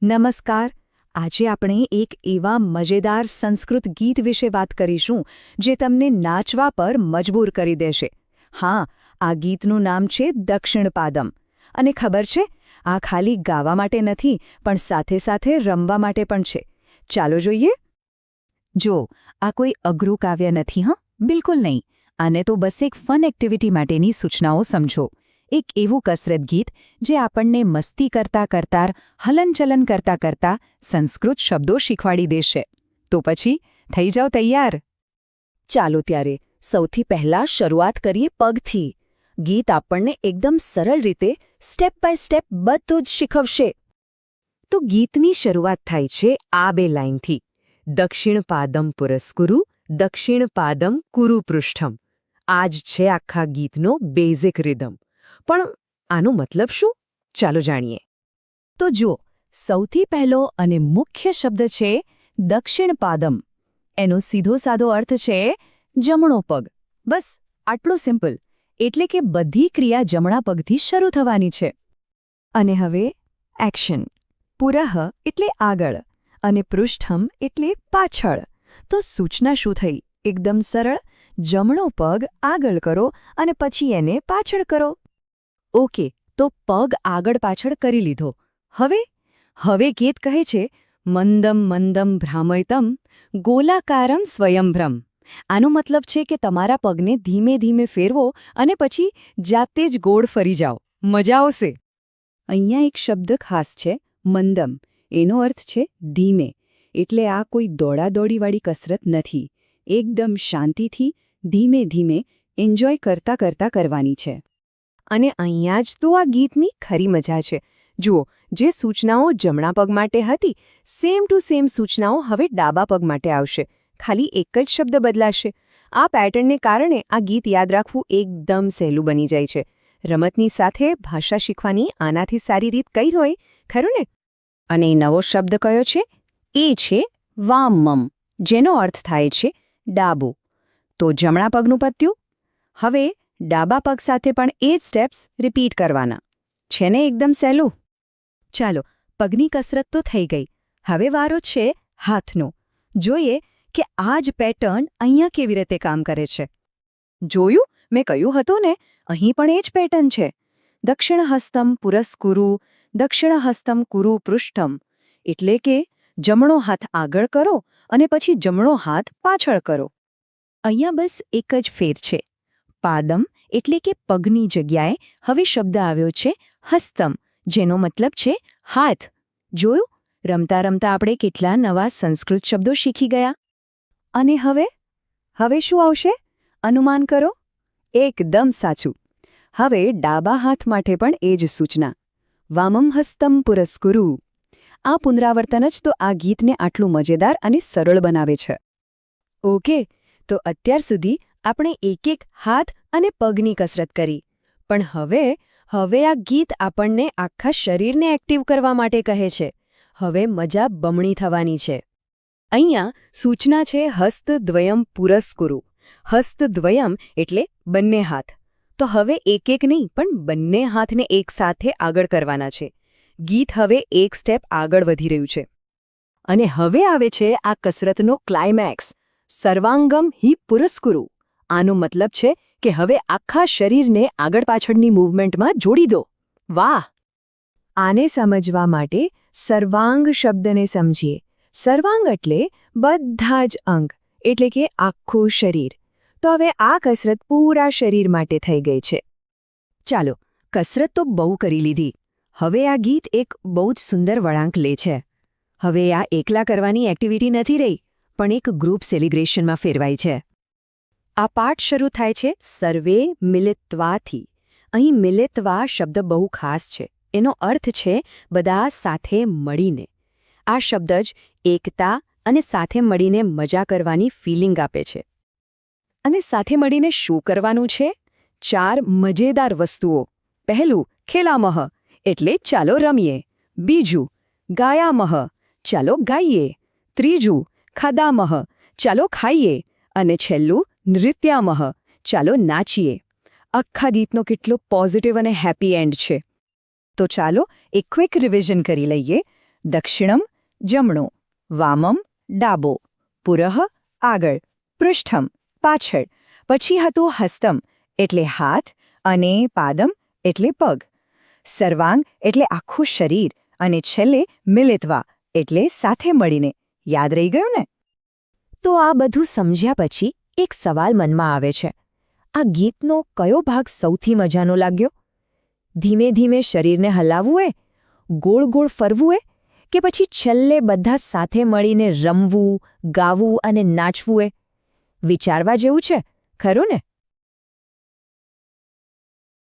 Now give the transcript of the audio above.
નમસ્કાર. આજે આપણે એક એવા મજેદાર સંસ્કૃત ગીત વિશે વાત કરીશું જે તમને નાચવા પર મજબૂર કરી દેશે. હા, આ ગીતનું નામ છે દક્ષિણપાદમ. અને ખબર છે, આ ખાલી ગાવા માટે નથી પણ સાથે સાથે રમવા માટે પણ છે. ચાલો જોઈએ. જો, આ કોઈ અઘરું કાવ્ય નથી, બિલકુલ નહીં. આને તો બસ એક ફન એક્ટિવિટી માટેની સૂચનાઓ સમજો. એક એવું કસરત ગીત જે આપણને મસ્તી કરતા કરતા હલનચલન કરતા કરતા સંસ્કૃત શબ્દો શીખવાડી દેશે. તો પછી થઈ જાઓ તૈયાર. ચાલો ત્યારે સૌથી પહેલાં શરૂઆત કરીએ પગથી. ગીત આપણને એકદમ સરળ રીતે સ્ટેપ બાય સ્ટેપ બધું જ શીખવશે. તો ગીતની શરૂઆત થાય છે આ બે લાઇનથી: દક્ષિણપાદમ પુરસ્કુરુ, દક્ષિણપાદમ કુરુ પૃષ્ઠમ. આ જ છે આખા ગીતનો બેઝિક રિધમ. પણ આનો મતલબ શું? ચાલો જાણીએ. તો જુઓ, સૌથી પહેલો અને મુખ્ય શબ્દ છે દક્ષિણપાદમ. એનો સીધો સાદો અર્થ છે જમણો પગ. બસ આટલું સિમ્પલ. એટલે કે બધી ક્રિયા જમણા પગથી શરૂ થવાની છે. અને હવે એક્શન. પુરઃ એટલે આગળ અને પૃષ્ઠમ એટલે પાછળ. તો સૂચના શું થઈ? એકદમ સરળ. જમણો પગ આગળ કરો અને પછી એને પાછળ કરો. ઓકે, તો પગ આગળ પાછળ કરી લીધો. હવે ગીત કહે છે મંદમ મંદમ ભ્રામયતમ ગોલાકારમ સ્વયંભ્રમ. આનો મતલબ છે કે તમારા પગને ધીમે ધીમે ફેરવો અને પછી જાતે જ ગોળ ફરી જાઓ. મજા આવશે. અહીંયા એક શબ્દ ખાસ છે, મંદમ. એનો અર્થ છે ધીમે. એટલે આ કોઈ દોડાદોડીવાળી કસરત નથી. એકદમ શાંતિથી ધીમે ધીમે એન્જોય કરતા કરતા કરવાની છે. અને અહીંયા જ તો આ ગીતની ખરી મજા છે. જુઓ, જે સૂચનાઓ જમણા પગ માટે હતી, સેમ ટુ સેમ સૂચનાઓ હવે ડાબા પગ માટે આવશે. ખાલી એક જ શબ્દ બદલાશે. આ પેટર્નને કારણે આ ગીત યાદ રાખવું એકદમ સહેલું બની જાય છે. રમતની સાથે ભાષા શીખવાની આનાથી સારી રીત કઈ હોય, ખરું ને? અને નવો શબ્દ કયો છે? એ છે વામમ, જેનો અર્થ થાય છે ડાબું. તો જમણા પગનું પત્યું. હવે ડાબા પગ સાથે પણ એ જ સ્ટેપ્સ રિપીટ કરવાના. છે ને એકદમ સહેલું? ચાલો, પગની કસરત તો થઈ ગઈ. હવે વારો છે હાથનો. જોઈએ કે આ જ પેટર્ન અહીંયા કેવી રીતે કામ કરે છે. જોયું? મેં કહ્યું હતું ને, અહીં પણ એ જ પેટર્ન છે. દક્ષિણહસ્તમ પુરસ્કુરુ, દક્ષિણહસ્તમ કુરુ પૃષ્ઠમ. એટલે કે જમણો હાથ આગળ કરો અને પછી જમણો હાથ પાછળ કરો. અહીંયા બસ એક જ ફેર છે. પાદમ એટલે કે પગની જગ્યાએ હવે શબ્દ આવ્યો છે હસ્તમ, જેનો મતલબ છે હાથ. જોયું? રમતા રમતા આપણે કેટલા નવા સંસ્કૃત શબ્દો શીખી ગયા. અને હવે શું આવશે? અનુમાન કરો. એકદમ સાચું. હવે ડાબા હાથ માટે પણ એ જ સૂચના. વામમ હસ્તમ પુરસ્કુરુ. આ પુનરાવર્તન જ તો આ ગીતને આટલું મજેદાર અને સરળ બનાવે છે. ઓકે, તો અત્યાર સુધી આપણે એક એક હાથ અને પગની કસરત કરી. પણ હવે આ ગીત આપણને આખા શરીરને એક્ટિવ કરવા માટે કહે છે. હવે મજા બમણી થવાની છે. અહીંયા સૂચના છે હસ્તદ્વયમ પુરસ્કુરુ. હસ્તદ્વયમ એટલે બંને હાથ. તો હવે એક એક નહીં પણ બંને હાથને એકસાથે આગળ કરવાના છે. ગીત હવે એક સ્ટેપ આગળ વધી રહ્યું છે. અને હવે આવે છે આ કસરતનો ક્લાઇમેક્સ, સર્વાંગમ હિ પુરસ્કુરુ. આનો મતલબ છે કે હવે આખા શરીરને આગળ પાછળની મૂવમેન્ટમાં જોડી દો. વાહ! આને સમજવા માટે સર્વાંગ શબ્દને સમજીએ. સર્વાંગ એટલે બધા જ અંગ, એટલે કે આખું શરીર. તો હવે આ કસરત પૂરા શરીર માટે થઈ ગઈ છે. ચાલો, કસરત તો બહુ કરી લીધી. હવે આ ગીત એક બહુ જ સુંદર વળાંક લે છે. હવે આ એકલા કરવાની એક્ટિવિટી નથી રહી, પણ એક ગ્રુપ સેલિબ્રેશનમાં ફેરવાય છે. આ પાઠ શરૂ થાય છે સર્વે મિલિત્વાથી. અહીં મિલિત્વા શબ્દ બહુ ખાસ છે. એનો અર્થ છે બધા સાથે મળીને. આ શબ્દ જ એકતા અને સાથે મળીને મજા કરવાની ફિલિંગ આપે છે. અને સાથે મળીને શું કરવાનું છે? 4 મજેદાર વસ્તુઓ. પહેલું, ખેલામહ એટલે ચાલો રમીએ. બીજું, ગાયામહ ચાલો ગાઈએ. ત્રીજું, ખાદામહ ચાલો ખાઈએ. અને છેલ્લું, નૃત્યામહ ચાલો નાચીએ. આખા ગીતનો કેટલો પોઝિટિવ અને હેપી એન્ડ છે. તો ચાલો એક ક્વિક રિવિઝન કરી લઈએ. દક્ષિણમ જમણો, વામમ ડાબો, પુરઃ આગળ, પૃષ્ઠમ પાછળ, પછી હતું હસ્તમ એટલે હાથ અને પાદમ એટલે પગ, સર્વાંગ એટલે આખું શરીર અને છેલ્લે મિલિત્વા એટલે સાથે મળીને. યાદ રહી ગયું ને? તો આ બધું સમજ્યા પછી એક સવાલ મનમાં આવે છે. આ ગીતનો કયો ભાગ સૌથી મજાનો લાગ્યો? ધીમે ધીમે શરીરને હલાવવું એ, ગોળ ગોળ ફરવું એ, કે પછી છેલ્લે બધા સાથે મળીને રમવું, ગાવું અને નાચવું એ? વિચારવા જેવું છે, ખરું ને?